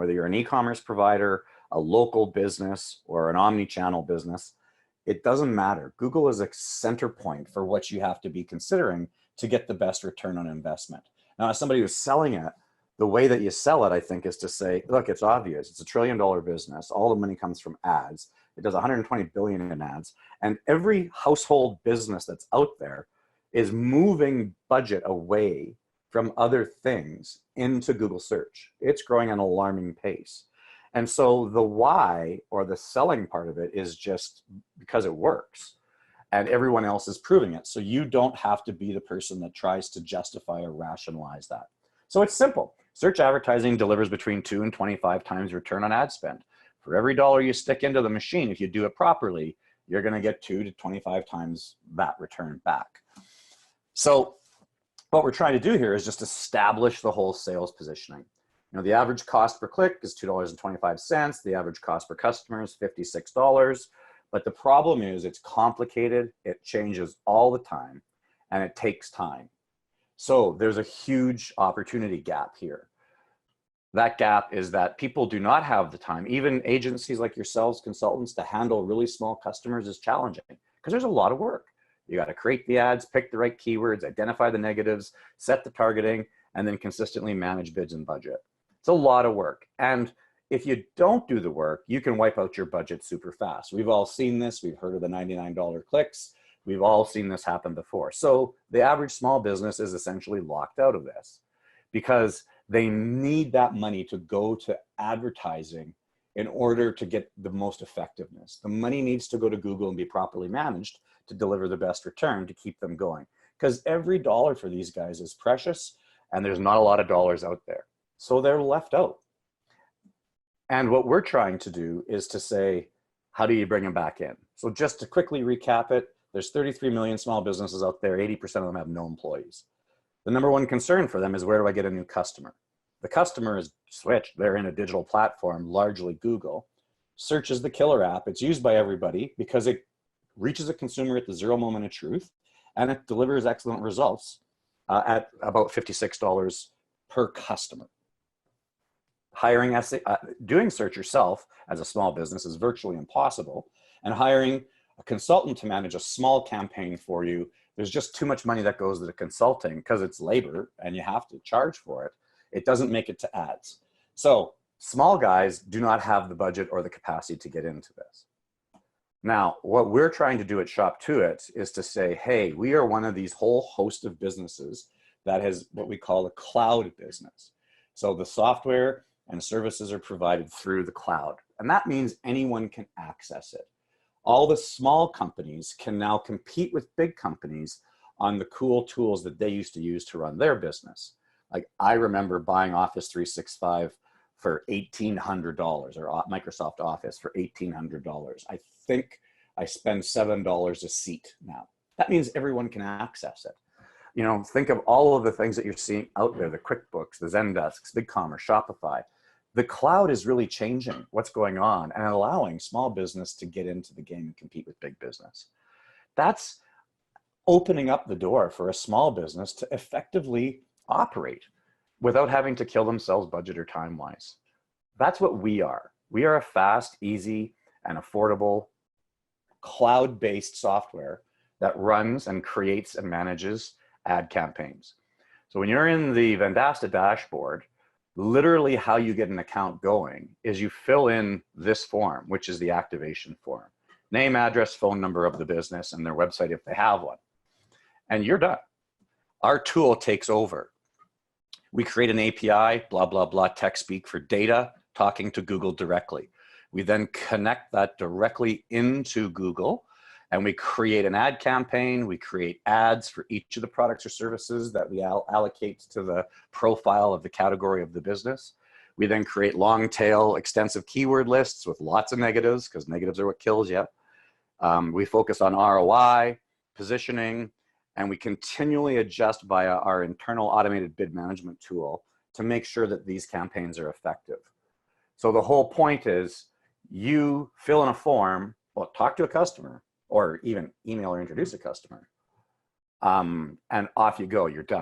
whether you're an e-commerce provider, a local business, or an omni-channel business. It doesn't matter. Google is a center point for what you have to be considering to get the best return on investment. Now, as somebody who's selling it, the way that you sell it, I think, is to say, look, it's obvious. It's $1 trillion business. All the money comes from ads. It does 120 billion in ads. And every household business that's out there is moving budget away from other things into Google search. It's growing at an alarming pace. And so the why, or the selling part of it, is just because it works and everyone else is proving it. So you don't have to be the person that tries to justify or rationalize that. So it's simple. Search advertising delivers between 2 and 25 times return on ad spend. For every dollar you stick into the machine, if you do it properly, you're going to get 2 to 25 times that return back. So what we're trying to do here is just establish the whole sales positioning. You know, the average cost per click is $2.25. The average cost per customer is $56. But the problem is it's complicated, it changes all the time, and it takes time. So there's a huge opportunity gap here. That gap is that people do not have the time. Even agencies like yourselves, consultants, to handle really small customers is challenging because there's a lot of work. You got to create the ads, pick the right keywords, identify the negatives, set the targeting, and then consistently manage bids and budget. It's a lot of work. And if you don't do the work, you can wipe out your budget super fast. We've all seen this. We've heard of the $99 clicks. We've all seen this happen before. So the average small business is essentially locked out of this because they need that money to go to advertising in order to get the most effectiveness. The money needs to go to Google and be properly managed to deliver the best return to keep them going. Because every dollar for these guys is precious and there's not a lot of dollars out there. So they're left out. And what we're trying to do is to say, how do you bring them back in? So just to quickly recap it, there's 33 million small businesses out there. 80% of them have no employees. The number one concern for them is, where do I get a new customer? The customer is switched. They're in a digital platform, largely Google. Search is the killer app. It's used by everybody because it reaches a consumer at the zero moment of truth, and it delivers excellent results at about $56 per customer. Doing search yourself as a small business is virtually impossible, and hiring a consultant to manage a small campaign for you, there's just too much money that goes to the consulting because it's labor and you have to charge for it. It doesn't make it to ads. So small guys do not have the budget or the capacity to get into this. Now, what we're trying to do at Shoptoit is to say, hey, we are one of these whole host of businesses that has what we call a cloud business. So the software and services are provided through the cloud. And that means anyone can access it. All the small companies can now compete with big companies on the cool tools that they used to use to run their business. Like, I remember buying Office 365 for $1,800, or Microsoft Office for $1,800. I think I spend $7 a seat now. That means everyone can access it. You know, think of all of the things that you're seeing out there, the QuickBooks, the Zendesks, BigCommerce, Shopify. The cloud is really changing what's going on and allowing small business to get into the game and compete with big business. That's opening up the door for a small business to effectively operate without having to kill themselves budget or time-wise. That's what we are. We are a fast, easy, and affordable cloud-based software that runs and creates and manages ad campaigns. So when you're in the Vendasta dashboard, literally how you get an account going is you fill in this form, which is the activation form. Name, address, phone number of the business, and their website if they have one. And you're done. Our tool takes over. We create an API, blah, blah, blah, tech speak for data, talking to Google directly. We then connect that directly into Google, and we create an ad campaign. We create ads for each of the products or services that we allocate to the profile of the category of the business. We then create long tail, extensive keyword lists with lots of negatives, because negatives are what kills you. We focus on ROI, positioning, and we continually adjust via our internal automated bid management tool to make sure that these campaigns are effective. So the whole point is, you fill in a form, well, talk to a customer, or even email or introduce a customer, and off you go, you're done.